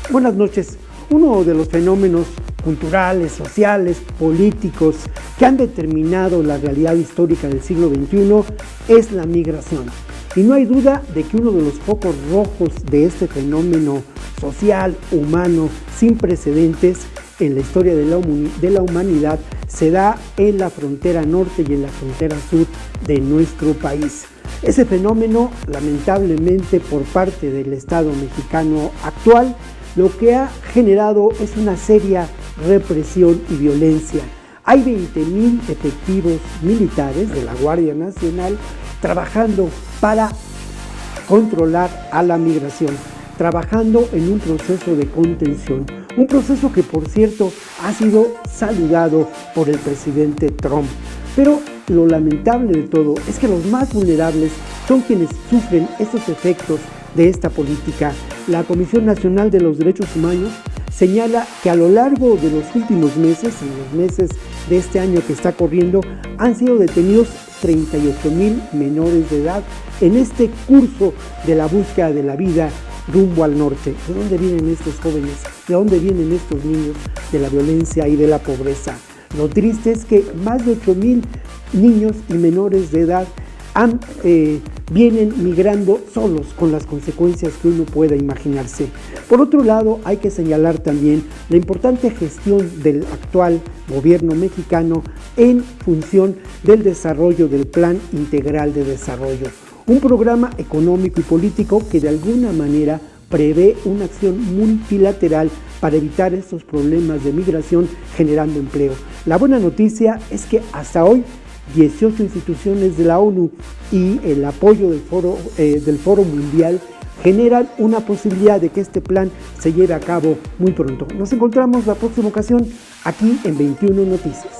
Buenas noches. Uno de los fenómenos culturales, sociales, políticos que han determinado la realidad histórica del siglo XXI es la migración. Y no hay duda de que uno de los focos rojos de este fenómeno social, humano, sin precedentes en la historia de la humanidad se da en la frontera norte y en la frontera sur de nuestro país. Ese fenómeno, lamentablemente por parte del Estado mexicano actual, lo que ha generado es una seria represión y violencia. Hay 20,000 efectivos militares de la Guardia Nacional trabajando para controlar a la migración, trabajando en un proceso de contención, un proceso que por cierto ha sido saludado por el presidente Trump. Pero lo lamentable de todo es que los más vulnerables son quienes sufren estos efectos de esta política. La Comisión Nacional de los Derechos Humanos señala que a lo largo de los últimos meses, en los meses de este año que está corriendo, han sido detenidos 38,000 menores de edad en este curso de la búsqueda de la vida rumbo al norte. ¿De dónde vienen estos jóvenes? ¿De dónde vienen estos niños? De la violencia y de la pobreza. Lo triste es que más de 8,000 niños y menores de edad vienen migrando solos, con las consecuencias que uno pueda imaginarse. Por otro lado, hay que señalar también la importante gestión del actual gobierno mexicano en función del desarrollo del Plan Integral de Desarrollo, un programa económico y político que de alguna manera prevé una acción multilateral para evitar estos problemas de migración generando empleo. La buena noticia es que hasta hoy 18 instituciones de la ONU y el apoyo del Foro Mundial generan una posibilidad de que este plan se lleve a cabo muy pronto. Nos encontramos la próxima ocasión aquí en 21 Noticias.